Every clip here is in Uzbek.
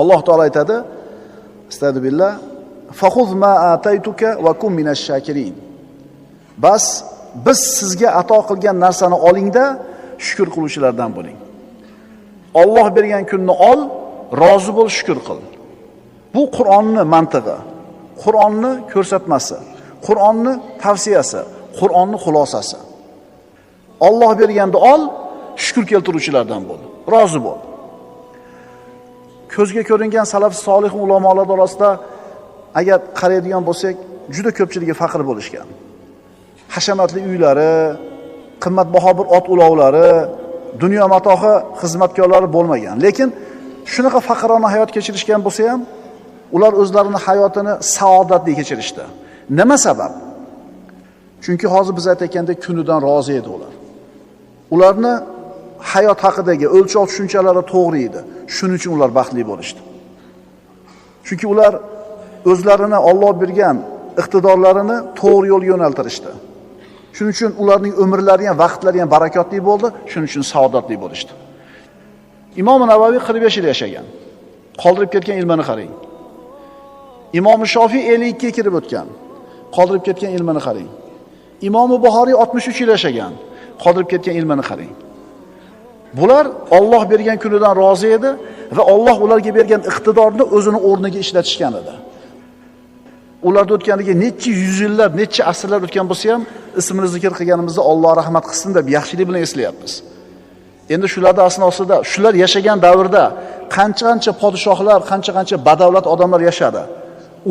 Alloh taolo aytadi: "Astagfirullah, fakhuz ma ataytuka va kun minash shakirin." Bas biz sizga ato qilgan narsani olingda shukr qiluvchilardan bo'ling. Alloh bergan kunni ol, rozi bo'l, shukr qil. Bu Qur'onni mantig'i, Qur'onni ko'rsatmasi, Qur'onni tavsiyasi, Qur'onni xulosasi. Alloh berganda ol, shukr keltiruvchilardan bo'l, rozi bo'l. Ko'zga ko'ringan salaf solih ulamolar orasida agar qaraydigan bo'lsak, juda ko'pchiligi faqir bo'lishgan. Hashamatli uylari, qimmatbaho bir ot ulovlari, dunyo matohi xizmatkorlari bo'lmagan. Lekin shunaqa faqirona hayot kechirishgan bo'lsa ham, ular o'zlarining hayotini saodatli kechirishdi. Nima sabab? Chunki hozir biz aytayotgandek kunidan rozi edi ular. Ularni hayot haqidagi o'lchov tushunchalari to'g'ri edi. Shuning uchun ular baxtli bo'lishdi. Chunki ular o'zlarini Alloh bergan iqtidorlarini to'g'ri yo'lga yo'naltirishdi. Shuning uchun ularning umrlari ham, vaqtlari ham barakotli bo'ldi, shuning uchun saodatli bo'lishdi. Imom Navaviy 45 yil yashagan. Qoldirib ketgan ilmini qarang. Imom Shofiy 52 ga kirib o'tgan. Qoldirib ketgan ilmini qarang. Imom Buxoriy 63 yil yashagan. Qoldirib ketgan ilmini qarang. Bular Alloh bergan kunidan rozi edi va Alloh ularga bergan iqtidorni o'zini o'rniga ishlatishgan edi. Ularda o'tganiga necha yuz yillar, necha asrlar o'tgan bo'lsa ham, ismini zikr qilganimizda Alloh rahmat qilsin deb yaxshilik bilan eslayapmiz. Endi shularda asnosida, shular yashagan davrda qancha podshohlar, qancha badavlat odamlar yashadi.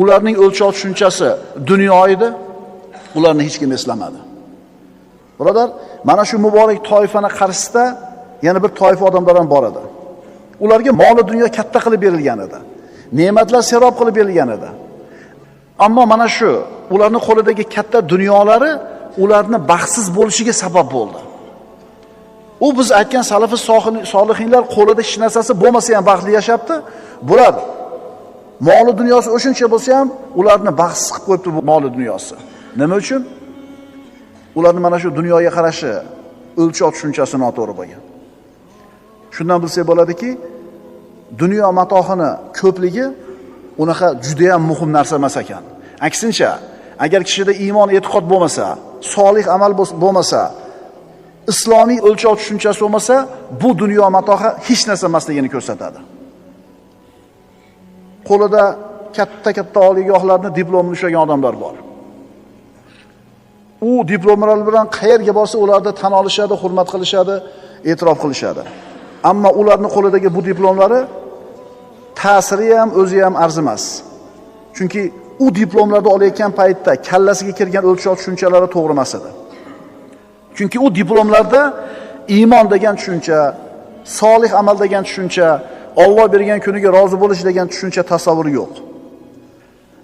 Ularning o'lchov tushunchasi dunyo edi. Ularni hech kim eslamadi. Birodar, mana shu muborak toifani qarshisida yana bir toifa odamlar ham bor edi. Ularga mol dunyo katta qilib berilgan edi. Ne'matlar serob qilib berilgan edi. Ammo mana shu ularning qo'lidagi katta dunyolari ularni baxtsiz bo'lishiga sabab bo'ldi. U biz aytgan salafi solihinlar qo'lida hech narsasi bo'lmasa ham baxtli yashapti. Bular mol dunyosi o'shuncha bo'lsa ham ularni baxtsiz qilib qo'yibdi bu mol dunyosi. Nima uchun? Ularning mana shu dunyoga qarashi, o'lchov tushunchasi noto'g'ri bo'lgan. Shundan bilsak bo'ladiki, dunyo matohini ko'pligi unaqa juda ham muhim narsa emas ekan. Aksincha, agar kishida iymon, e'tiqod bo'lmasa, solih amal bo'lmasa, islomiy o'lchov tushunchasi bo'lmasa, bu dunyo matohi hech narsa emasligini ko'rsatadi. Qo'lida katta oliygohlarni diplomini ushlagan odamlar bor. U diplomlar bilan qayerga borsa ularni tan olishadi, hurmat qilishadi, e'tirof qilishadi. Ammo ularning qo'lidagi bu diplomlari ta'siri ham, o'zi ham arzimas. Chunki u diplomlarni olayotgan paytda kallasiga kirgan o'lchov tushunchalari to'g'ri emas edi. Chunki u diplomlarda iymon degan tushuncha, solih amal degan tushuncha, Alloh bergan kuniga rozi bo'lish degan tushuncha tasavvuri yo'q.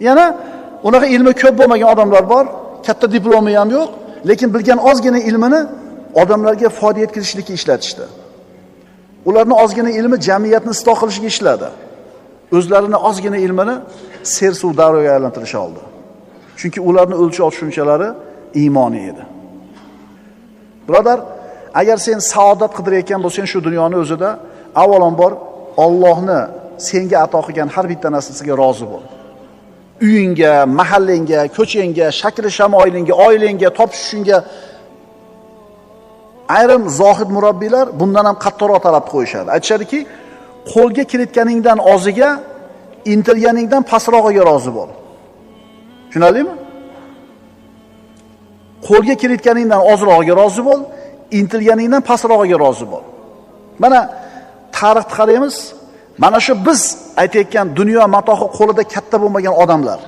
Yana unaqa ilmi ko'p bo'lmagan odamlar bor, katta diplomi ham yo'q, lekin bilgan ozgina ilmini odamlarga foyda yetkazishlikka ishlatishdi. Ularning ozgina ilmi jamiyatni isloh qilishga ishladi. O'zlarini ozgina ilmini ser-suv daryoga aylantirishga oldi. Chunki ularning o'lchov tushunchalari iymoniy edi. Birodar, agar sen saodat qidirayotgan bo'lsang shu dunyoni o'zida, avvalambor Allohni senga ato qilgan har bitta narsasiga rozi bo'l. Uyingga, mahallangga, ko'changga, shakli shamoilingga, oilangga, topishingga ayrim zohid murabbiylar bundan ham qattiqroq talab qo'yishadi. Aytishadiki, qo'lga kiritganingdan oziga, intilganingdan pasrog'iga rozi bo'l. Tushunadingmi? Qo'lga kiritganingdan ozrog'iga rozi bo'l, intilganingdan pasrog'iga rozi bo'l. Mana tarixni qaraymiz. Mana shu biz aytayotgan dunyo matohi qo'lida katta bo'lmagan odamlar.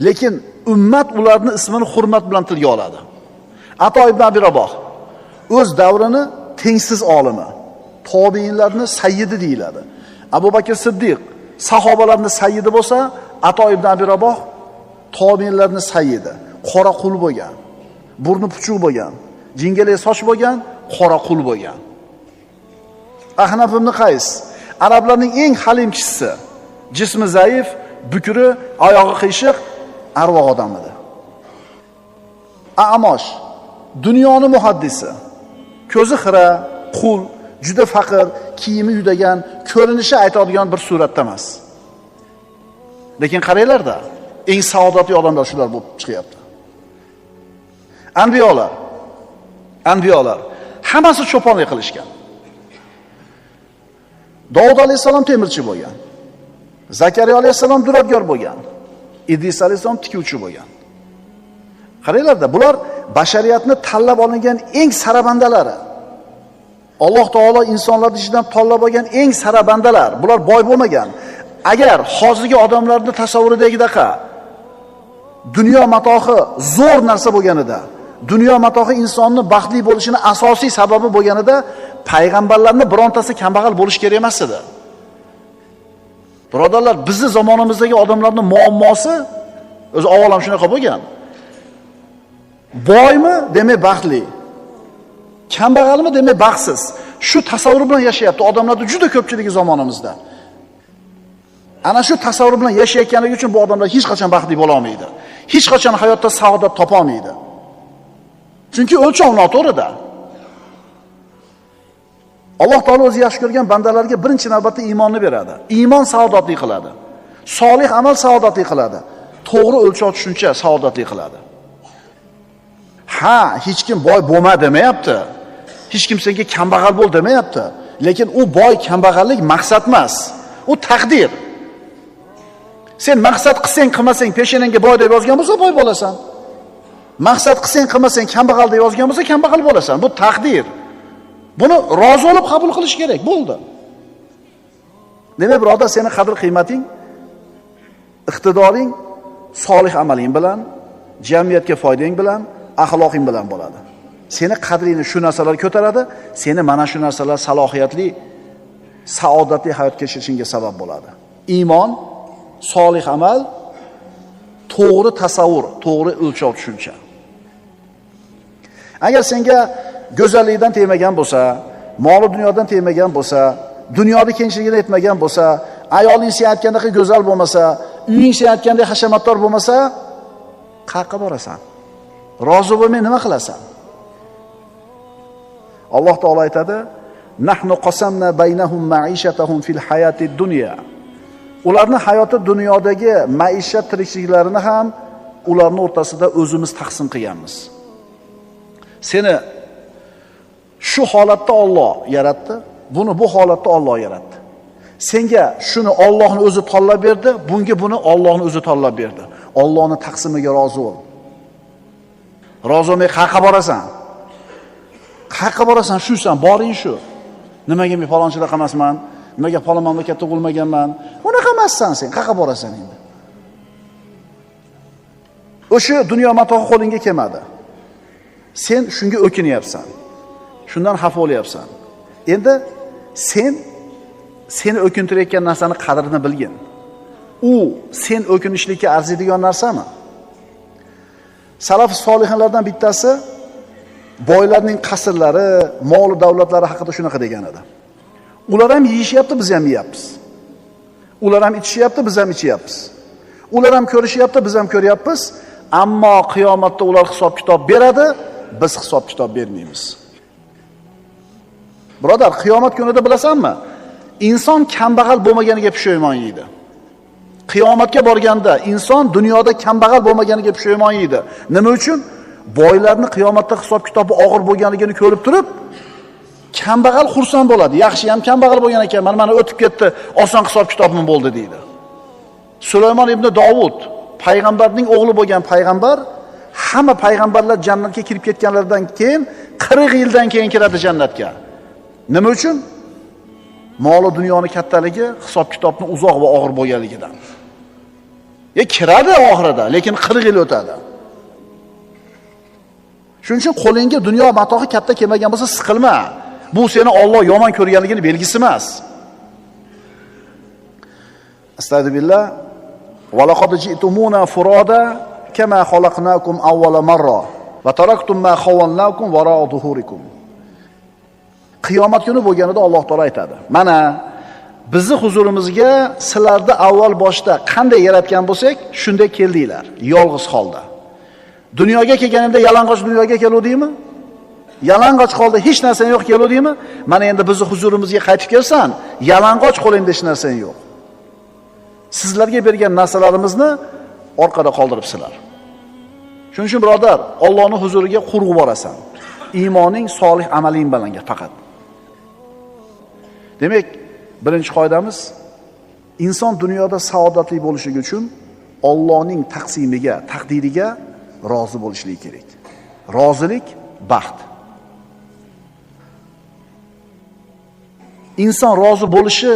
Lekin ummat ularni ismini hurmat bilan tilga oladi. Ato ibn Abi Raboh o'z davrini tengsiz olimi, tobiinlarning sayyidi deyiladi. Abu Bakr Siddiq sahobalarning sayyidi bo'lsa, Ato ibn Abi Raboh tobiinlarning sayyidi. Qora qul bo'lgan, burni puchuq bo'lgan, jingalak soch bo'lgan, qora qul bo'lgan. Ahnaf ibn Qays arablarning eng halim kishisi, jismi zaif, bukri, oyog'i qiyshiq, arvoh odam edi. Amosh dunyoning muhaddisi, ko'zi xira, qul, juda faqir, kiyimi yudagan, ko'rinishi aytadigan bir suratda emas. Lekin qaranglar-da, eng saodatli odamlar shular bo'lib chiqyapti. Anbiyolar hammasi cho'ponlik qilishgan. Davud alayhisalom temirchi bo'lgan. Zakariya alayhisalom duradgor bo'lgan. Idris alayhisalom tikuvchi bo'lgan. Qaranglar-da, bular bashariyatni tanlab olingan eng sarabandalari. Alloh taolo insonlarning ichidan tanlab olgan eng sarabandalar. Bular boy bo'lmagan. Agar hozirgi odamlarning tasavvuridagidaqa dunyo matohi zo'r narsa bo'lganida, dunyo matohi insonning baxtli bo'lishining asosiy sababi bo'lganida, payg'ambarlarning birontasi kambag'al bo'lish kerak emas edi. Birodarlar, bizning zamonimizdagi odamlarning muammosi o'zi avvalam shunaqa bo'lgan. Boymi, demak baxtli. Kambag'almi, demak baxtsiz. Shu tasavvur bilan yashayapti odamlarning juda ko'pchiligi zamonimizda. Ana shu tasavvur bilan yashayotganligi uchun bu odamlar hech qachon baxtli bo'la olmaydi. Hech qachon hayotda saodat topa olmaydi. Chunki o'lchov noto'g'rida. Alloh taolo o'zi yaxshi ko'rgan bandalarga birinchi navbatda iymonni beradi. Iymon saodatli qiladi. Solih amal saodatli qiladi. To'g'ri o'lchov tushuncha saodatli qiladi. Ha, hech kim boy bo'lma demayapti. Hech kim senga kambag'al bo'l demayapti. Lekin u boy kambag'allik maqsad emas. U taqdir. Sen maqsad qilsang, qilmasang, peshanangga boy deb yozgan bo'lsa boy bo'lasan. Maqsad qilsang, qilmasang, kambag'al deb yozgan bo'lsa kambag'al bo'lasan. Bu taqdir. Buni rozi bo'lib qabul qilish kerak, bo'ldi. Demak, birodar, seni qadr-qiymating, iqtidoring, solih amaling bilan, jamiyatga foydang bilan, axloqing bilan bo'ladi. Seni qadringni shu narsalar ko'taradi, seni mana shu narsalar salohiyatli, saodatli hayot kechirishingga sabab bo'ladi. Iymon, solih amal, to'g'ri tasavvur, to'g'ri o'lchov tushuncha. Agar senga go'zallikdan tegmagan bo'lsa, mol dunyodan tegmagan bo'lsa, dunyoda kengchiligidan yetmagan bo'lsa, ayoling sen aytgandek go'zal bo'lmasa, uying sen aytgandek hashamatdor bo'lmasa, qayerga borasan? Rozi bo'lmay nima qilasan? Alloh taolo aytadi: "Nahnu qasamna baynahum ma'ishatahum fil hayatid dunya." Ularning hayoti dunyodagi maishat tirikliklarini ham ularning o'rtasida o'zimiz taqsim qilganmiz. Seni shu holatda Alloh yaratdi, buni bu holatda Alloh yaratdi. Senga shuni Allohning o'zi tanlab berdi, bunga buni Allohning o'zi tanlab berdi. Allohning taqsimiga rozi bo'l. Rozi bo'lmay qayerga borasan? Qayerga borasan? Shusan, boring shu. Nimaga men falonchilar emasman? Nimaga falon mamlakatda bo'lmaganman? Unaqa emassan sen. Qayerga borasan endi? O'sha dunyo matohi qo'lingga kelmadi. Sen shunga o'kinyapsan. Shundan xafa bo'lyapsan. Endi seni o'kintirayotgan narsani qadrini bilgin. U sen o'kinishlikka arziydigan narsami? Salaf solihinlardan bittasi boylarning qasrlari, mol davlatlari haqida shunaqa degan edi. Ular ham yeyishyapti, biz ham yeyapmiz. Ular ham ichishyapti, biz ham ichyapmiz. Ular ham ko'rishyapti, biz ham ko'ryapmiz. Ammo qiyomatda ular hisob-kitob beradi, biz hisob-kitob bermaymiz. Birodar, qiyomat kunida bilasanmi? Inson kambag'al bo'lmaganiga pushaymon yeydi. Qiyomatga borganda inson dunyoda kambag'al bo'lmaganiga pushaymon yeydi. Nima uchun? Boylarning qiyomatda hisob-kitobi og'ir bo'lganligini ko'rib turib, kambag'al xursand bo'ladi. Yaxshi ham kambag'al bo'lgan ekan, mana o'tib ketdi, oson hisob-kitobim bo'ldi deydi. Sulaymon ibn Davud, payg'ambarning o'g'li bo'lgan payg'ambar, hamma payg'ambarlar jannatga kirib ketganlaridan keyin 40 yildan keyin kiradi jannatga. Nima uchun? Moli dunyoning kattaligi, hisob-kitobni uzoq va og'ir bo'lganligidan. Kiradi oxirida, lekin 40 yil o'tadi. Shuning uchun qo'lingga dunyo matohi katta kelmagan bo'lsa siqilma. Bu seni Alloh yomon ko'rganligini belgisi emas. Astagfirullah. Va laqad ji'tumuna furada kama khalaqnakum awwala marra va taraktum ma khawalnakum wara'a zuhurikum. Qiyomat kuni bo'lganida Alloh taolo aytadi: "Mana bizni huzurimizga sizlarni avval boshda qanday yaratgan bo'lsak, shunday keldinglar, yolg'iz holda. Dunyoga kelganimda yalang'och dunyoga keluvdingmi? Yalang'och holda hech narsang yo'q keluvdingmi? Mana endi bizni huzurimizga qaytib kelsan, yalang'och qo'lingda hech narsang yo'q. Sizlarga bergan narsalarimizni orqada qoldiribsizlar. Shuning uchun birodar, Allohning huzuriga qurg'ib borasan. Iymoning, solih amaling bilan faqat. Demak, birinchi qoidamiz, inson dunyoda saodatli bo'lishi uchun Allohning taqsimiga, taqdiriga rozi bo'lishligi kerak. Rozilik baxt. Inson rozi bo'lishi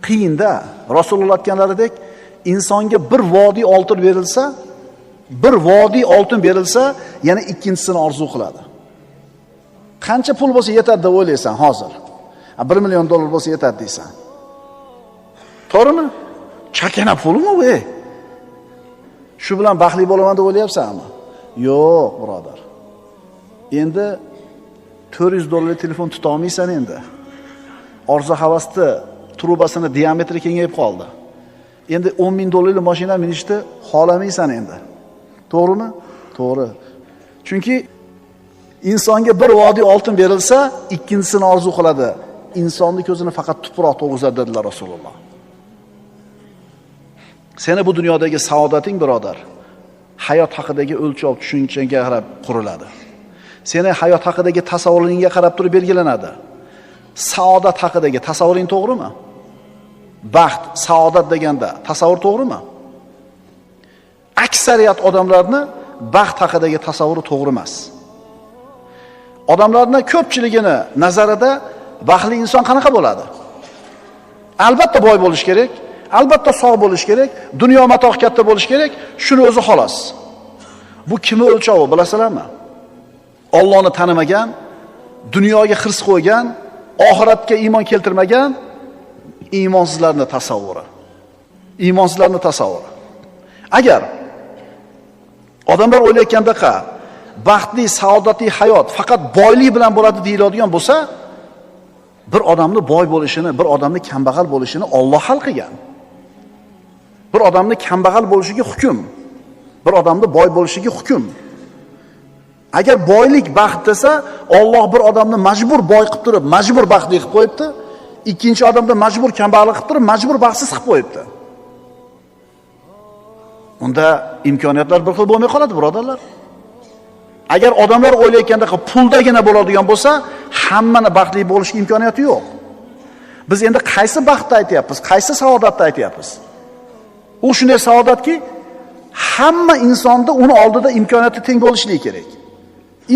qiyinda. Rasululloh aytganlaridek, insonga bir vodiy oltin berilsa, yana ikkinchisini orzu qiladi. Qancha pul bo'lsa yetadi deb o'ylaysan hozir? 1 million dollar bo'lsa yetadi deysan. To'g'rimi? Chakana pulmi bu? Shu bilan baxtli bo'laman deb o'ylayapsanmi? Yo'q, birodar. Endi 400 dollarlik telefon tuta olmaysan endi. Orzu havasni trubasini diametri kengayib qoldi. Endi 10 ming dollarlik mashina minishni xohlamaysan endi. To'g'rimi? To'g'ri. Chunki insonga bir vodiy oltin berilsa, ikkinchisini orzu qiladi. Insonning ko'zini faqat tuproq to'g'izadi dedilar Rasululloh. Seni bu dunyodagi saodating, birodar, hayot haqidagi o'lchov tushunchaga qarab quriladi. Seni hayot haqidagi tasavvuringga qarab turib belgilanadi. Saodat haqidagi tasavvuring to'g'rimi? Baxt, saodat deganda tasavvur to'g'rimi? Aksariyat odamlarni baxt haqidagi tasavvuri to'g'ri emas. Odamlarning ko'pchiligini nazarida baxtli inson qanaqa bo'ladi? Albatta boy bo'lish kerak, albatta sog' bo'lish kerak, dunyo matoh katta bo'lish kerak, shuni o'zi xolos. Bu kimning o'lchovi bilasizlarmi? Allohni tanimagan, dunyoga hirs qo'ygan, oxiratga iymon keltirmagan iymonsizlarning tasavvuri. Iymonsizlarning tasavvuri. Agar odamlar o'ylayotgandaqa baxtli, saodatli hayot faqat boylik bilan bo'ladi deyiladigan bo'lsa, bir odamni boy bo'lishini, bir odamni kambag'al bo'lishini Alloh hal qilgan. Bir odamni kambag'al bo'lishiga hukm, bir odamni boy bo'lishiga hukm. Agar boylik baxt desa, Alloh bir odamni majbur boy qilib turib, majbur baxtli qilib qo'yibdi. Ikkinchi odamni majbur kambag'al qilib turib, majbur baxtsiz qilib qo'yibdi. Unda imkoniyatlar bir xil bo'lmay qoladi, birodarlar. Agar odamlar o'ylayotganda puldagina bo'ladigan bo'lsa, hammani baxtli bo'lishga imkoniyati yo'q. Biz endi qaysi baxtni aytyapmiz, qaysi saodatni aytyapmiz? U shunday saodatki, hamma insonda uni oldida imkoniyati teng bo'lishligi kerak.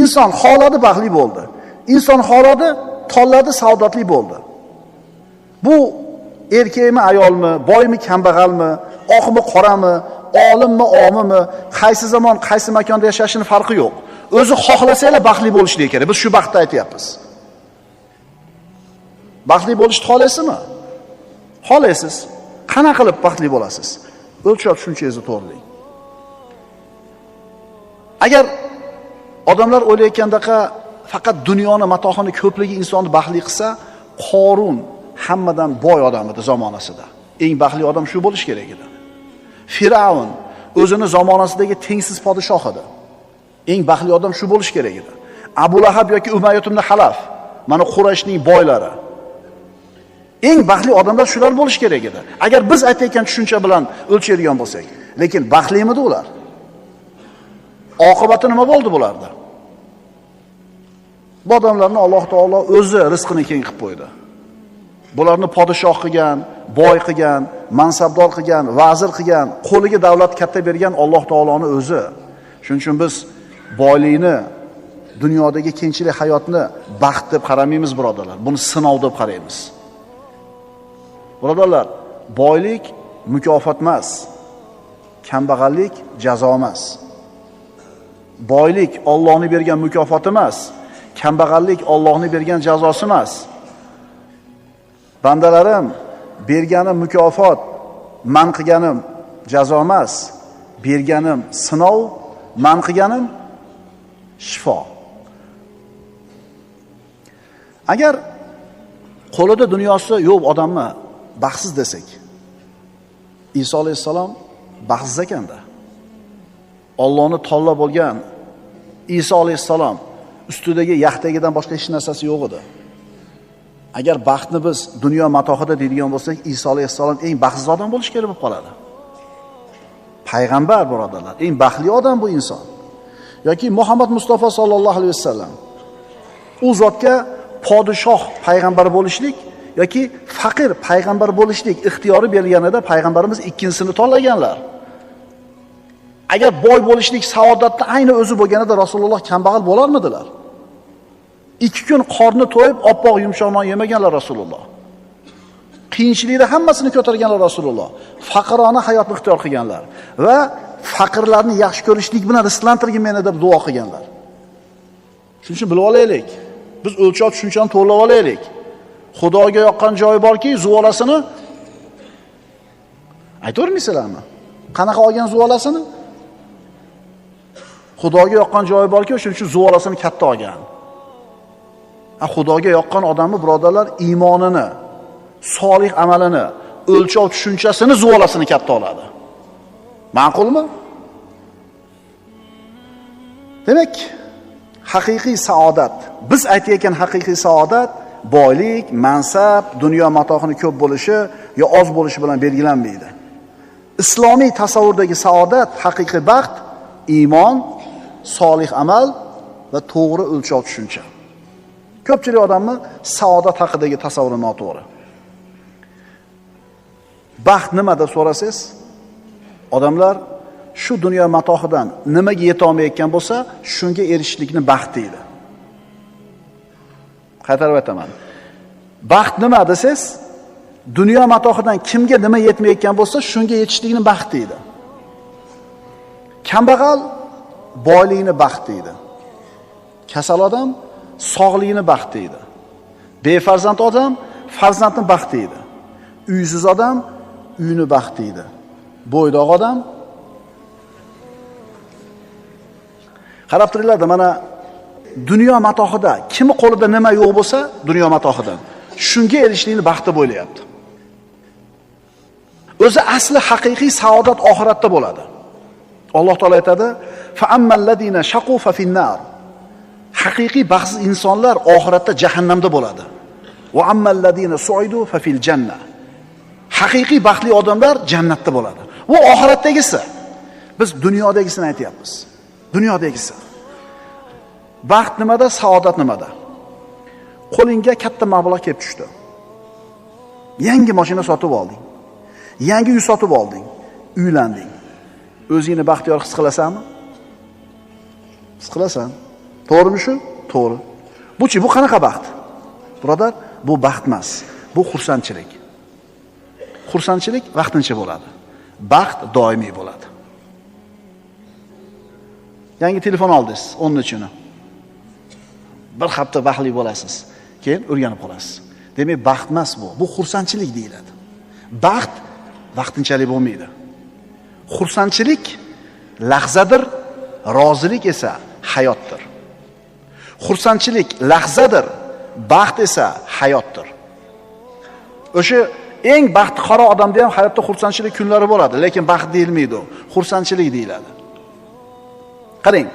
Inson xoladi baxtli bo'ldi. Inson xoladi tanladi saodatli bo'ldi. Bu erkakmi, ayolmi, boymi, kambag'almi, oqmi, qorami, olimmi, omimi, qaysi zamon, qaysi makonda yashashini farqi yo'q. O'zi xohlasanglar baxtli bo'lishligi kerak. Biz shu baxtni aytyapmiz. Baxtli bo'lishni xohlaysizmi? Xohlaysiz. Qanaqa qilib baxtli bo'lasiz? O'lchov tushunchangizni to'g'rilang. Agar odamlar o'ylayotgandaqa faqat dunyoni matohini ko'pligi insonni baxtli qilsa, Qorun hammadan boy odam edi zamonasida. Eng baxtli odam shu bo'lish kerak edi. Firavun o'zini zamonasidagi tengsiz podshoh edi. Eng baxtli odam shu bo'lish kerak edi. Abu Lahab yoki Umayyah ibn Halaf, mana Qurayshning boylari. Eng baxtli odamlar shular bo'lish kerak edi. Agar biz aytayotgan tushuncha bilan o'lchaydigan bo'lsak, lekin baxtlimidi ular? Oqibati nima bo'ldi bularda? Bu odamlarni Alloh taolo o'zi rizqini keng qilib qo'ydi. Bularni podshoh qilgan, boy qilgan, mansabdor qilgan, vazir qilgan, qo'liga davlat katta bergan Alloh taoloning o'zi. Shuning uchun biz boylikni, dunyodagi kengchilik hayotni baxt deb qaramaymiz, birodarlar. Buni sinov deb qaraymiz. Birodarlar, boylik mukofot emas. Kambag'allik jazo emas. Boylik Allohning bergan mukofoti emas. Kambag'allik Allohning bergan jazosi emas. Bandalarim, berganim mukofot, man qilganim jazo emas. Berganim sinov, man qilganim shifo. Agar qo'lida dunyosi yo'q odamni baxtsiz desak, Iso alayhissalom baxtsiz ekanda. Allohni tanlab olgan Iso alayhissalom ustidagi yaxtagidan boshqa hech narsasi yo'q edi. Agar baxtni biz dunyo matohida deydigan bo'lsak, Iso alayhissalom eng baxtsiz odam bo'lish kerak bo'lib qoladi. Payg'ambar birodarlar, eng baxtli odam bu inson. Yoki Muhammad Mustafa sallallohu alayhi vasallam. U zotga podshoh payg'ambar bo'lishlik yoki faqir payg'ambar bo'lishlik ixtiyori berilganida payg'ambarimiz ikkinchisini tanlaganlar. Agar boy bo'lishlik saodatni ayni o'zi bo'lganida Rasululloh kambag'al bo'larmidilar? 2 kun qorni to'yib, oppoq yumshoq non yemaganlar Rasululloh. Qiyinchilikda hammasini ko'targanlar Rasululloh. Faqirona hayotni ixtiyor qilganlar va faqirlarni yaxshi ko'rishlik bilan rizqlantirgin meni deb duo qilganlar. Shuning uchun bilib olaylik. Biz o'lchov tushunchani to'g'rilab olaylik. Xudoga yoqqan joyi borki, zuvolasini aytavermaysizlarmi? Qanaqa olgan zuvolasini? Xudoga yoqqan joyi borki, shuning uchun zuvolasini katta olgan. Xudoga yoqqan odamni birodarlar iymonini, solih amalini, o'lchov tushunchasini, zuvolasini katta oladi. Ma'qulmi? Demak, haqiqiy saodat, biz aytayotgan haqiqiy saodat boylik, mansab, dunyo matohini ko'p bo'lishi yo oz bo'lishi bilan belgilanmaydi. Islomiy tasavvurdagi saodat, haqiqiy baxt iymon, solih amal va to'g'ri o'lchov tushuncha. Ko'pchilik odamni saodat haqidagi tasavvuri noto'g'ri. Baxt nima deb so'rasangiz, odamlar shu dunyo matohidan nimaga yeta olmayotgan bo'lsa, shunga erishishlikni baxt deydi. Qaytarib aytaman. Baxt nima desangiz, dunyo matohidan kimga nima yetmayotgan bo'lsa, shunga yetishlikni baxt deydi. Kambag'al boylikni baxt deydi. Kasal odam sog'ligini baxt deydi. Befarzand odam farzandni baxt deydi. Uysiz odam uyini baxt deydi. Bo'ydoq odam qarab turinglar, mana dunyo matohida kimi qo'lida nima yo'q bo'lsa, dunyo matohidan shunga erishishlikni baxt deb o'ylayapti. O'zi asli haqiqiy saodat oxiratda bo'ladi. Alloh taolo aytadi: "Fa ammal-ladina shaqu fa fin-nar." Haqiqiy baxtsiz insonlar oxiratda jahannamda bo'ladi. Va ammal-ladina su'idu fa fil-janna. Haqiqiy baxtli odamlar jannatda bo'ladi. Bu oxiratdagisi. Biz dunyodagisini aytyapmiz. Dunyodagisi. Baxt nimada, saodat nimada? Qo'lingga katta mablag' kelib tushdi. Yangi mashina sotib olding. Yangi uy sotib olding. Uylanding. O'zingni baxtiyor his qilasanmi? His qilasan. To'g'rimi shu? To'g'ri. Bu-chi, bu qanaqa baxt? Birodar, bu baxt emas. Bu xursandchilik. Xursandchilik vaqtincha bo'ladi. Baxt doimiy bo'ladi. Yangi telefon oldingiz, 10-chini. Bir hafta baxtli bo'lasiz. Keyin o'rganib qolasiz. Demak, baxt emas bu. Bu xursandchilik deyiladi. Baxt vaqtinchalik bo'lmaydi. Xursandchilik lahzadir, rozilik esa hayotdir. Xursandchilik lahzadir, baxt esa hayotdir. O'sha eng baxtiqaro odamda ham hayotda xursandchilik kunlari bo'ladi, lekin baxt deyilmaydi u. Xursandchilik deyiladi. Qarang.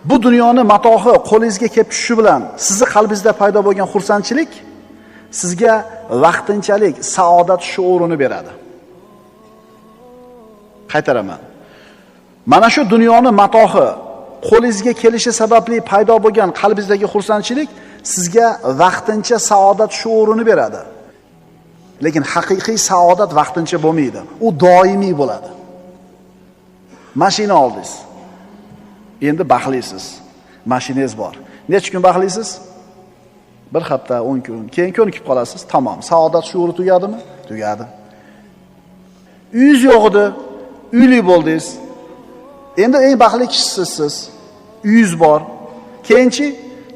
Bu dunyoni matohi qo'lingizga kelib tushishi bilan sizning qalbingizda paydo bo'lgan xursandchilik sizga vaqtinchalik saodat shuurini beradi. Qaytaraman. Mana shu dunyoni matohi qo'lingizga kelishi sababli paydo bo'lgan qalbingizdagi xursandchilik sizga vaqtincha saodat shuurini beradi. Lekin haqiqiy saodat vaqtincha bo'lmaydi. U doimiy bo'ladi. Mashina oldingiz. Endi baxtlisiz. Mashinangiz bor. Necha kun baxtlisiz? Bir hafta, 10 kun. Keyin ko'nikib qolasiz. Tamom. Saodat shuuri tugadimi? Tugadi. Uyingiz yo'q edi. Uyli bo'ldingiz. Endi eng baxtli kishisiz siz. Uyingiz bor. Keyinchi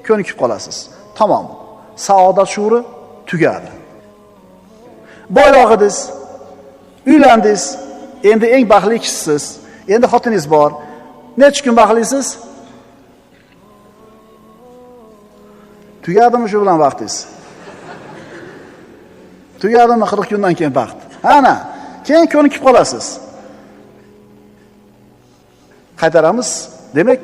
ko'nikib qolasiz. Tamom. Saodat shuuri tugadi. Boyroq edingiz. Uylandingiz. Endi eng baxtli kishisiz. Endi xotiningiz bor. Necha kun baxtlisiz? Tugadimi shu bilan vaqtingiz? Tugadimi 40 kundan keyin baxt? Ana, keyin ko'nikib qolasiz. Qaytaramiz. Demak,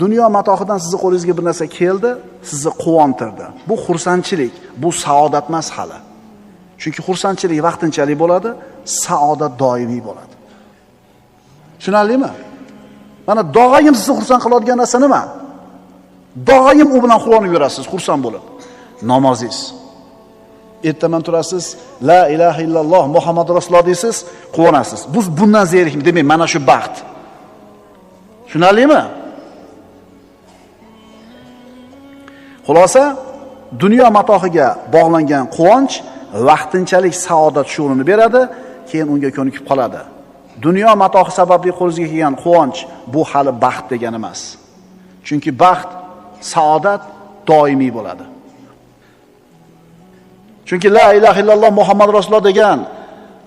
Dunyo matohidan sizni qo'lingizga bir narsa keldi, sizni quvontirdi. Bu xursandchilik, bu saodat emas hali. Chunki xursandchilik vaqtinchalik bo'ladi, saodat doimiy bo'ladi. Tushunarlimi? Mana doim sizni xursand qiladigan narsa nima? Doim u bilan quvonib yurasiz, xursand bo'lib. Namozingiz. Ertaman turasiz, la ilaha illalloh Muhammad rasululloh deysiz, quvonasiz. Biz bundan zerikmi? Demak, mana shu baxt. Tushunarlimi? Xulosa, dunyo matohiga bog'langan quvonch vaqtinchalik saodat shuurini beradi, keyin unga ko'nikib qoladi. Dunyo matohi sababli qo'lingizga kelgan quvonch bu hali baxt degani emas. Chunki baxt, saodat doimiy bo'ladi. Chunki la ilaha illalloh Muhammad rasululloh degan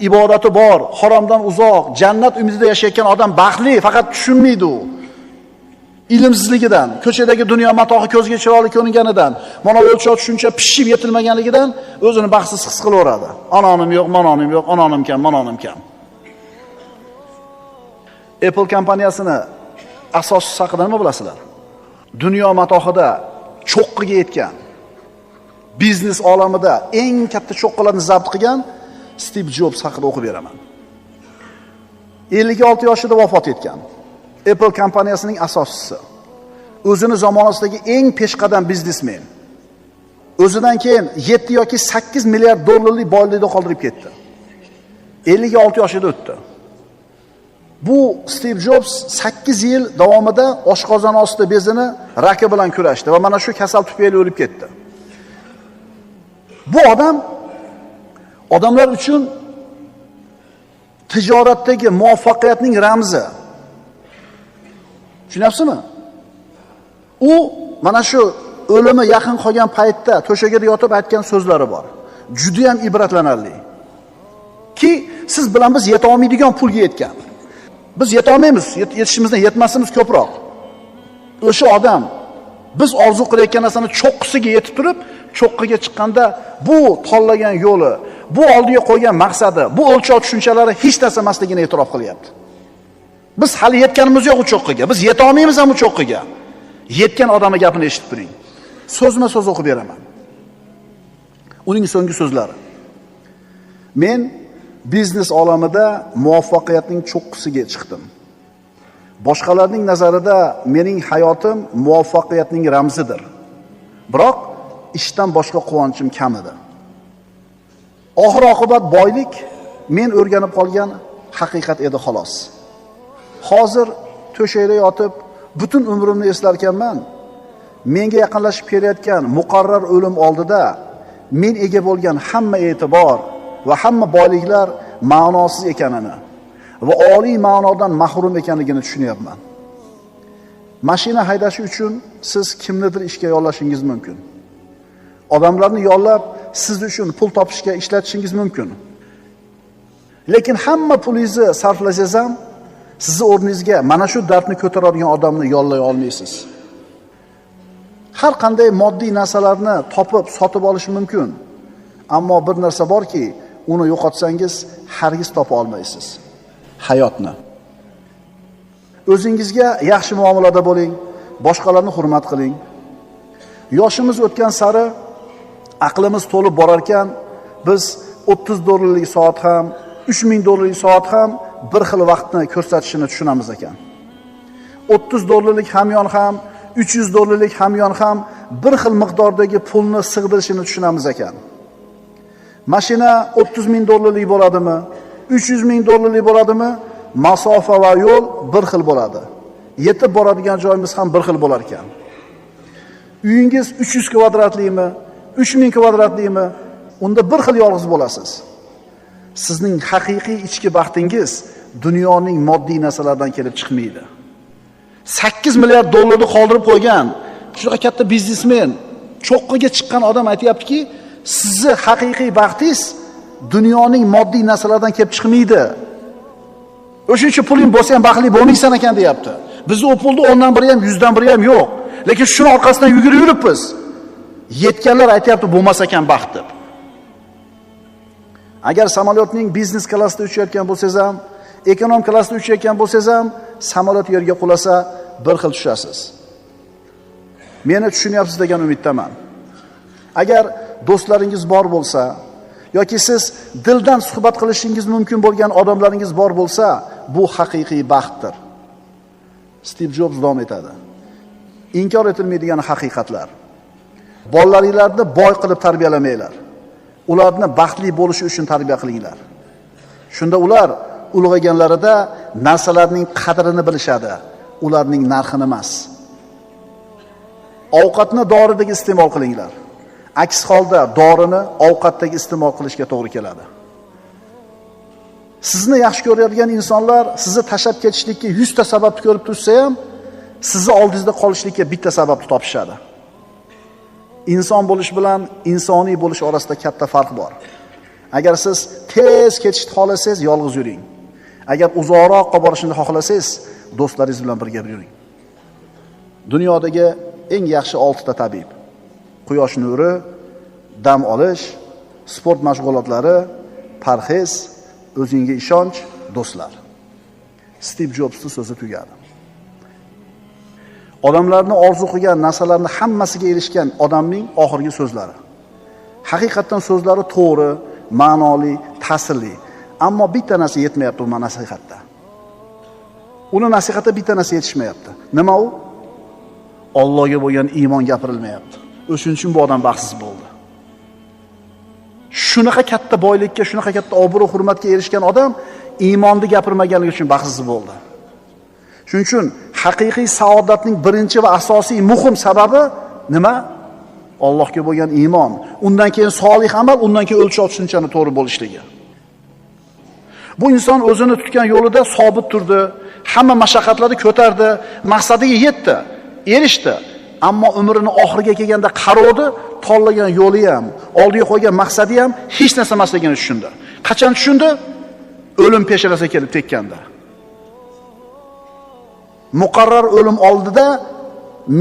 ibodati bor, haromdan uzoq, jannat umidida yashayotgan odam baxtli, faqat tushunmaydi u. Ilmsizligidan, ko'chadagi dunyo matohi ko'zga chiroyli ko'ringanidan, mana o'lchov tushuncha pishib yetilmaganligidan o'zini baxtsiz his qilaveradi. Anonim yo'q, manonim yo'q, anonim kam, manonim kam. Apple kompaniyasini asoschisi haqida nima bilasizlar? Dunyo matohida cho'qqiga yetgan, biznes olamida eng katta cho'qqilarni zabt qilgan Steve Jobs haqida o'qib beraman. 56 yoshida vafot etgan. Apple kompaniyasining asoschisi. O'zini zamonasidagi eng peshqadam biznesmen. O'zidan keyin 7 yoki 8 milliard dollarlik boylikni qoldirib ketdi. 56 yoshida o'tdi. Bu Steve Jobs 8 yil davomida oshqozon osti bezini raki bilan kurashdi va mana shu kasal tufayli o'lib ketdi. Bu odamlar uchun tijoratdagi muvaffaqiyatning ramzi. Tushunyapsizmi? U mana shu o'limi yaqin qolgan paytda to'shagida yotib aytgan so'zlari bor. Juda ham ibratlanarli. Ki siz bilan biz yeta olmaydigan pulga yetgan. Biz yeta olmaymiz, yetishimizdan yetmasimiz ko'proq. O'sha odam biz orzu qilayotgan narsani cho'qqisiga yetib turib, cho'qqiga chiqqanda bu tanlagan yo'li, bu oldiga qo'ygan maqsadi, bu o'lchov tushunchalari hech narsa emasligini e'tirof qilyapti. Biz hali yetganimiz yo'q u cho'qqiga. Biz yeta olmaymiz ham u cho'qqiga. Yetgan odamning gapini eshitib turing. So'zma-so'z o'qib beraman. Uning so'nggi so'zlari. Men biznes olamida muvaffaqiyatning cho'qqisiga chiqdim. Boshqalarning nazarida mening hayotim muvaffaqiyatning ramzidir. Biroq ishdan boshqa quvonchim kam edi. Oxir-oqibat boylik men o'rganib qolgan haqiqat edi xolos. Hozir to'shakda yotib butun umrimni eslarkanman. Menga yaqinlashib kelayotgan muqarrar o'lim oldida men ega bo'lgan hamma e'tibor va hamma boyliklar ma'nosiz ekanini va oliy ma'nodan mahrum ekanligini tushunyapman. Mashina haydash uchun siz kimnidir ishga yollashingiz mumkin. Odamlarni yollab siz uchun pul topishga ishlatishingiz mumkin. Lekin hamma pulingizni sarflasangiz ham sizni o'rningizga mana shu dardni ko'taradigan odamni yollay olmaysiz. Har qanday moddiy narsalarni topib, sotib olish mumkin. Ammo bir narsa borki, uni yo'qotsangiz hargiz topa olmaysiz. Hayotni. O'zingizga yaxshi muomalada bo'ling, boshqalarni hurmat qiling. Yoshimiz o'tgan sari aqlimiz to'lib borar ekan, biz 30 dollarlik soat ham, 3000 dollarlik soat ham bir xil vaqtni ko'rsatishini tushunamiz ekan. 30 dollarlik hamyon ham, 300 dollarlik hamyon ham bir xil miqdordagi pulni sig'dirishini tushunamiz ekan. Mashina 30,000 dollarlik bo'ladimi, 300,000 dollarlik bo'ladimi, masofa va yo'l bir xil bo'ladi. Yetib boradigan joyimiz ham bir xil bo'lar ekan. Uyingiz 300 kvadratlikmi, 3000 kvadratlikmi, unda bir xil yolg'iz bo'lasiz. Sizning haqiqiy ichki baxtingiz dunyoning moddiy narsalardan kelib chiqmaydi. 8 milliard dollarni qoldirib qo'ygan shunaqa katta biznesmen, cho'qqiga chiqqan odam aytayaptiki, sizni haqiqiy baxtingiz dunyoning moddiy narsalardan kelib chiqmaydi. O'sha puling bo'lsa ham baxtli bo'lmaysan ekan deyapti. Bizda o pulni 10dan biri ham 100dan biri ham yo'q. Lekin shuni orqasidan yuribmiz. Yetganlar aytayapti, bo'lmas ekan baxt deb. Agar samolyotning biznes klassida uchayotgan bo'lsangiz ham, ekonom klassida uchayotgan bo'lsangiz ham, samolyot yerga qulasa bir xil tushasiz. Meni tushunyapsiz degan umiddaman. Agar do'stlaringiz bor bo'lsa yoki siz dildan suhbat qilishingiz mumkin bo'lgan odamlaringiz bor bo'lsa, bu haqiqiy baxtdir. Stiv Jobs davom etadi. Inkor etilmaydigan haqiqatlar. Bolalaringizni boy qilib tarbiyalamanglar. Ularni baxtli bo'lishi uchun tarbiya qilinglar. Shunda ular ulg'ayganlarida narsalarning qadrini bilishadi, ularning narxini emas. Ovqatni doridek iste'mol qilinglar. Aks holda dorini ovqatdagi iste'mol qilishga to'g'ri keladi. Sizni yaxshi ko'radigan insonlar sizni tashlab ketishlikka 100 ta sababni ko'rib tursa ham, sizni oldingizda qolishlikka bitta sababni topishadi. Inson bo'lish bilan insoniy bo'lish orasida katta farq bor. Agar siz tez ketishni xohlasangiz, yolg'iz yuring. Agar uzoqroqqa borishni xohlasangiz, do'stlaringiz bilan birga yuring. Dunyodagi eng yaxshi 6 ta tabib: quyosh nuri, dam olish, sport mashg'ulotlari, parhez, o'zingga ishonch, do'stlar. Stiv Jobsning so'zi tugadi. Odamlarni orzu qilgan narsalarni hammasiga erishgan odamning oxirgi so'zlari. Haqiqatan so'zlari to'g'ri, ma'noli, ta'sirli, ammo bitta narsa yetmayapti u nasihatda. Uni nasihatda bitta narsa yetishmayapti. Nima u? Allohga bo'lgan iymon gapirilmayapti. O'shuning uchun bu odam baxtsiz bo'ldi. Shunaqa katta boylikka, shunaqa katta obro' hurmatga erishgan odam iymonni gapirmaganligi uchun baxtsiz bo'ldi. Shuning uchun haqiqiy saodatning birinchi va asosiy muhim sababi nima? Allohga bo'lgan iymon, undan keyin solih amal, undan keyin o'lchov tushunchani to'g'ri bo'lishligi. Bu inson o'zini tutgan yo'lida sobit turdi, hamma mashaqqatlarni ko'tardi, maqsadiga yetdi, erishdi. Ammo umrining oxiriga kelganda qarovdi, tanlagan yo'li ham, oldiga qo'ygan maqsadi ham hech narsa emasligini tushundi. Qachon tushundi? O'lim peshanasiga kelib tekkanda. Muqarrar o'lim oldida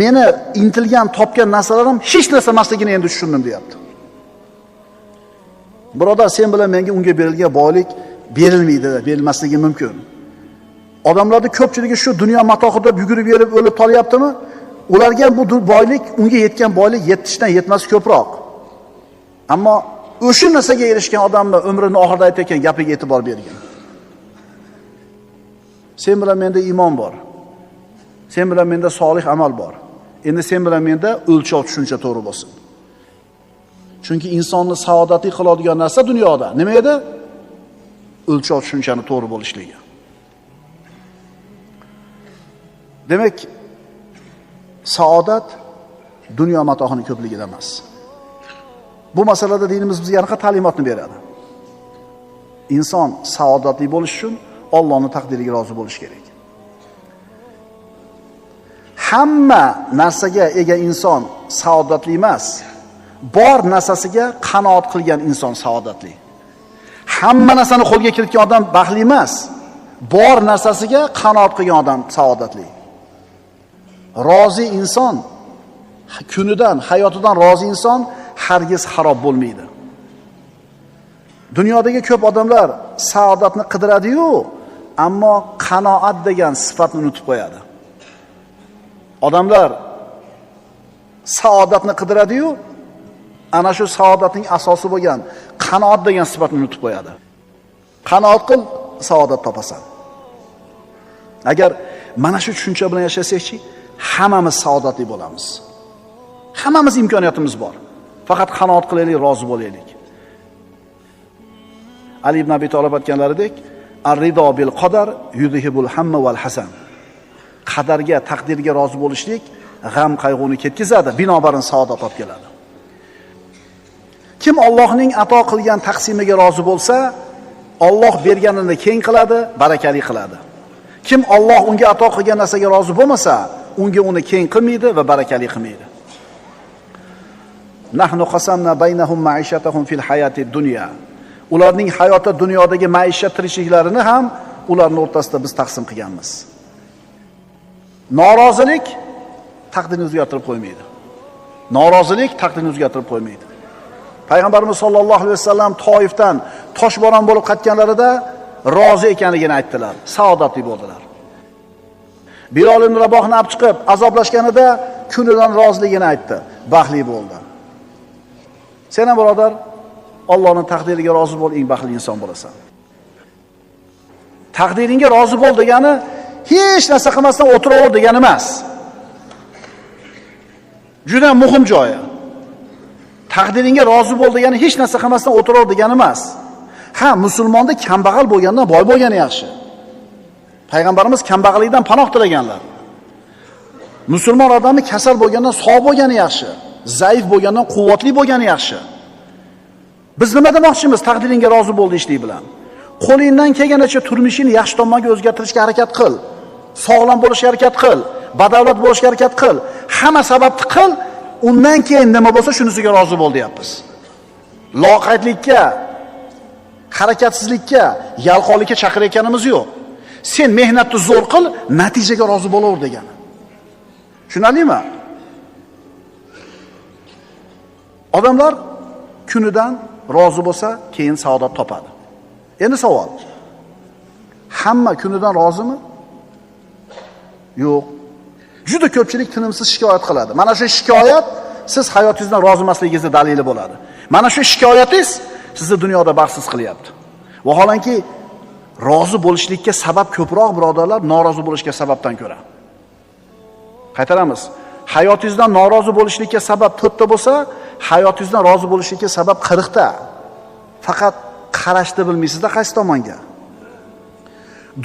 meni intilgan, topgan narsalarim hech narsa emasligini endi tushundim, deyapti. Birodar, sen bilan menga unga berilgan boylik berilmaydi, berilmasligi mumkin. Odamlarning ko'pchiligi shu dunyo matohida yugurib yerib o'lib qolyaptimi? Ularga bu boylik, unga yetgan boylik 70 dan 70 ko'proq. Ammo o'sha narsaga erishgan odamni umrining oxirida aytayotgan gapiga e'tibor bergan. Sen bilan menda iymon bor. Sen bilan menda solih amal bor. Endi sen bilan menda o'lchov tushuncha to'g'ri bo'lsin. Chunki insonni saodatli qiladigan narsa dunyoda nima edi? O'lchov tushunchani to'g'ri bo'lishligi. Demak, saodat dunyo matohining ko'pligida emas. Bu masalada dinimiz bizga qanaqa ta'limotni beradi? Inson saodatli bo'lish uchun Allohning taqdiriga rozi bo'lish kerak. Hamma narsaga ega inson saodatli emas. Bor narsasiga qanoat qilgan inson saodatli. Hamma narsani qo'lga kiritgan odam baxtli emas. Bor narsasiga qanoat qilgan odam saodatli. Rozi inson, kunidan, hayotidan rozi inson hargiz xarob bo'lmaydi. Dunyodagi ko'p odamlar saodatni qidiradi-yu, ammo qanoat degan sifatni unutib qo'yadi. Odamlar saodatni qidiradi-yu, ana shu saodatning asosi bo'lgan qanoat degan sifatni unutib qo'yadi. Qanoat qil, saodat topasan. Agar mana shu tushuncha bilan yashasakchi, hammamiz saodatli bo'lamiz. Hammamiz imkoniyatimiz bor. Faqat qanoat qilaylik, rozi bo'laylik. Ali ibn Abi Talib aytganlaridek, ar-rido bil qadar yudhibul hamma wal hasan. Qadarga, taqdirga rozi bo'lishlik g'am qayg'uni ketkazadi, binobarin saodat olib keladi. Kim Allohning ato qilgan taqsimiga rozi bo'lsa, Alloh berganini keng qiladi, barakali qiladi. Kim Alloh unga ato qilgan narsaga rozi bo'lmasa, unga uni keng qilmaydi va barakali qilmaydi. Nahnu qasamna baynahum ma'ishatahum fil hayati dunya. Ularning hayoti dunyodagi maishat tirikliklarini ham ularning o'rtasida biz taqsim qilganmiz. Norozilik taqdirni o'zgartirib qo'ymaydi. Norozilik taqdirni o'zgartirib qo'ymaydi. Payg'ambarimiz sollallohu alayhi vasallam Toifdan toshbo'ron bo'lib qaytganlarida rozi ekanligini aytdilar, saodatli bo'ldilar. Bilol ibn Rabohni olib chiqib azoblashganida kunidan roziligini aytdi, baxtli bo'ldi. Sen ham birodar, Allohning taqdiriga rozi bo'l, eng baxtli inson bo'lasan. Taqdiringga rozi bo'l degani hech narsa qilmasdan o'tiraver degani emas. Juda muhim joyi. Taqdiringga rozi bo'l degani hech narsa qilmasdan o'tiraver degani emas. Ha, musulmonda kambag'al bo'lgandan boy bo'lgani yaxshi. Payg'ambarimiz kambag'allikdan panoh tilaganlar. Musulmon odami kasal bo'lgandan sog' bo'lgani yaxshi, zaif bo'lgandan quvvatli bo'lgani yaxshi. Biz nima demoqchimiz taqdiringga rozi bo'l deyishlik bilan? Qo'lingdan kelganicha turmushingni yaxshi tomonga o'zgartirishga harakat qil. Sog'lom bo'lishga harakat qil, badavlat bo'lishga harakat qil. Hamma sababni qil, undan keyin nima bo'lsa shunisiga rozi bo'l deyapmiz. Loqaydlikka, harakatsizlikka, yalqonlikka chaqirayotganimiz yo'q. Sen mehnatni zo'r qil, natijaga rozi bo'laver degani. Tushunarlimi? Odamlar kunidan rozi bo'lsa, keyin saodat topadi. Endi savol. Hamma kunidan rozimi? Yo'q. Juda ko'pchilik tinimsiz shikoyat qiladi. Mana shu shikoyat siz hayotingizdan rozi emasligingizning dalili bo'ladi. Mana shu shikoyatingiz sizni dunyoda baxtsiz qilyapti. Vaholanki rozi bo'lishlikka sabab ko'proq birodarlar, norozi bo'lishga sababdan ko'ra. Qaytaramiz. Hayotingizdan norozi bo'lishlikka sabab 4 ta bo'lsa, hayotingizdan rozi bo'lishlikka sabab 40 ta. Faqat qarashni bilmaysizda qaysi tomonga.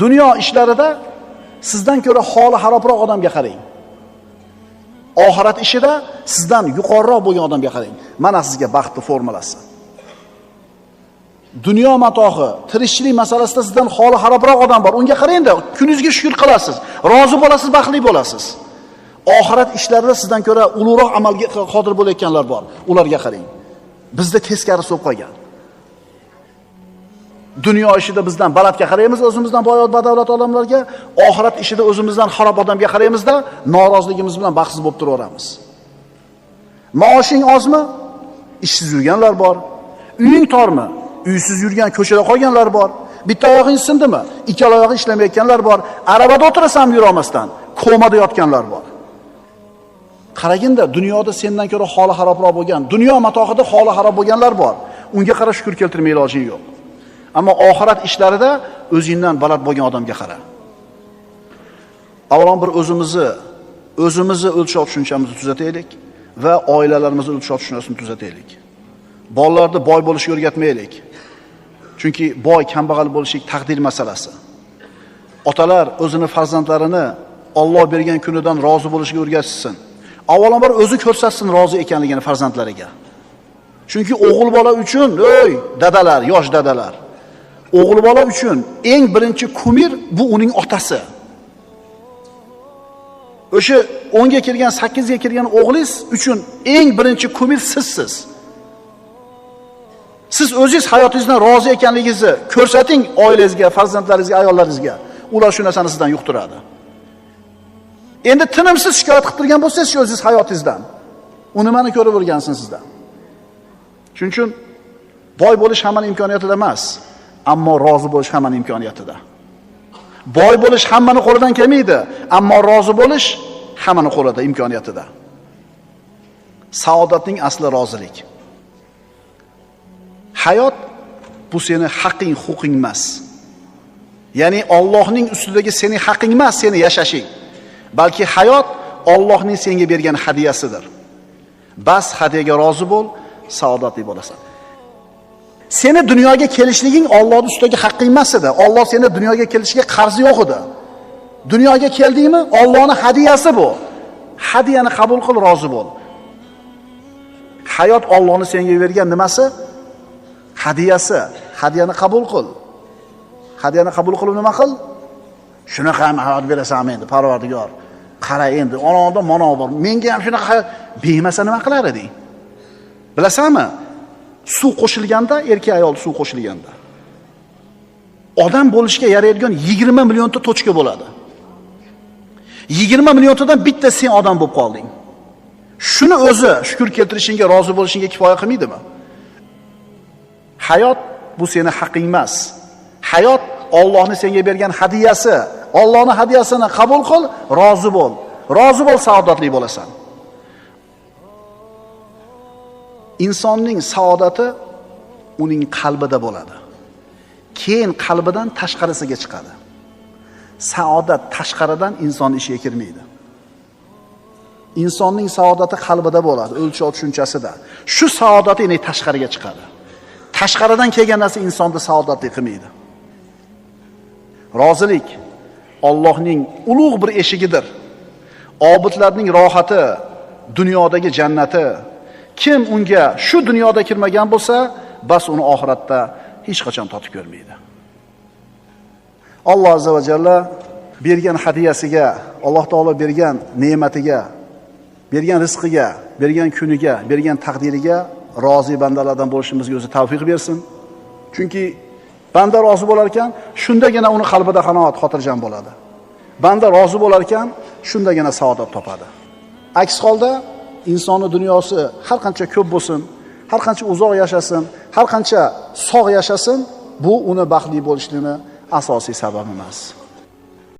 Dunyo ishlarida sizdan ko'ra holi xarobroq odamga qarang. Oxirat ishida sizdan yuqoriroq bo'lgan odamga qarang. Mana sizga baxtning formulasi. Dunyo matohi, tirikchilik masalasida sizdan holi xarobroq odam bor. Unga qarang-da, kuningizga shukr qilasiz, rozi bo'lasiz, baxtli bo'lasiz. Oxirat ishlarida sizdan ko'ra ulug'roq amalga qodir bo'layotganlar bor. Ularga qarang. Bizda teskari so'p qolgan. Dunyo ishida bizdan balandga qaraymiz, o'zimizdan boyot badavlat odamlarga, oxirat ishida o'zimizdan xarob odamga qaraymizda, noroziligimiz bilan baxtsiz bo'lib turaveramiz. Maoshing ozmi? Ishsiz yurganlar bor. Uying tormi? Uysiz yurgan, ko'chada qolganlar bor. Bitta oyog'ing sindimi? Ikkala oyog'i ishlamayotganlar bor. Arabada o'tirasan yura olmasdan, komada yotganlar bor. Qaraginda, dunyoda sendan ko'ra holi xarobroq bo'lgan, dunyo matohida holi xarob bo'lganlar bor. Unga qara shukr keltirmay ilojing yo'q. Ammo oxirat ishlarida o'zingdan baland bo'lgan odamga qara. Avvalom bir o'zimizni o'lchov tushunchamizni tuzataylik va oilalarimizni o'lchov tushunchasini tuzataylik. Bolalarni boy bo'lishga o'rgatmaylik. Chunki boy kambag'al bo'lishlik taqdir masalasi. Otalar o'zini farzandlarini Alloh bergan kunidan rozi bo'lishga o'rgatsin. Avvalambor o'zi ko'rsatsin rozi ekanligini farzandlariga. Chunki o'g'il bola uchun, dadalar, yosh dadalar, o'g'il bola uchun eng birinchi kumir bu uning otasi. O'sha 10 ga kirgan, 8 ga kirgan o'g'lingiz uchun eng birinchi kumir sizsiz. Siz o'zingiz hayotingizdan rozi ekanligingizni ko'rsating oilangizga, farzandlaringizga, ayollaringizga. Ular shu narsani sizdan yuqtiradi. Endi tinimsiz shikoyat qilib turgan bo'lsangiz o'zingiz hayotingizdan, u nimani ko'rib o'rgansin sizdan. Shuning uchun boy bo'lish hammaning imkoniyatida emas, ammo rozi bo'lish hammaning imkoniyatida. Boy bo'lish hammaning qo'lidan kelmaydi, ammo rozi bo'lish hammaning qo'lida, imkoniyatida. Saodatning asli rozilik. Hayot bu seni haqqing, huquqing emas. Ya'ni Allohning ustidagi sening haqqing emas, seni yashashing. Balki hayot Allohning senga bergan hadiyasidir. Bas hadiyaga rozi bo'l, saodatli bo'lasan. Seni dunyoga kelishliging Allohning ustidagi haqqing emas edi. Alloh seni dunyoga kelishiga qarzi yo'q edi. Dunyoga keldingmi? Allohning hadiyasi bu. Hadiyani qabul qil, rozi bo'l. Hayot Allohning senga bergan nimasi? Hadiyasi. Hadiyani qabul qil. Hadiyani qabul qilib nima qil? Shunaqa ham hayot berasan endi, Parvardigor. Qara endi, onadan mana bor. Menga ham shunaqa hayot bermasa nima qilar eding? Bilasanmi? Suv qo'shilganda, erkak ayol suv qo'shilganda, odam bo'lishga yaraydigan 20 millionta tochka bo'ladi. 20 milliontadan bitta sen odam bo'lib qolding. Shuni o'zi shukr keltirishingga, rozi bo'lishingga kifoya qilmaydimi? Hayot bu seni haqqing emas. Hayot Allohning senga bergan hadiyasi. Allohning hadiyasini qabul qil, rozi bo'l. Rozi bo'l, saodatli bo'lasan. insonning saodati uning qalbida bo'ladi. Keyin qalbidan tashqarisiga chiqadi. Saodat tashqaridan inson ishiga kirmaydi. Insonning saodati qalbida bo'ladi, o'lchov tushunchasida. Shu saodat yana tashqariga chiqadi. Tashqaridan kelgan narsa insonni saodatli qilmaydi. Rozilik Allohning ulug' bir eshigidir. Obidlarning rohati, dunyodagi jannati. Kim unga shu dunyoda kirmagan bo'lsa, bas uni oxiratda hech qachon totib ko'rmaydi. Alloh azza va jalla bergan hadiyasiga, Alloh taolo bergan ne'matiga, bergan rizqiga, bergan kuniga, bergan taqdiriga rozi bandalardan bo'lishimizga o'zi tavfiq bersin. Chunki banda rozi bo'lar ekan, shundagina uni qalbida qanoat, xotirjam bo'ladi. Banda rozi bo'lar ekan, shundagina saodat topadi. Aks holda insonning dunyosi har qancha ko'p bo'lsin, har qancha uzoq yashasin, har qancha sog' yashasin, bu uni baxtli bo'lishligining asosiy sababi emas.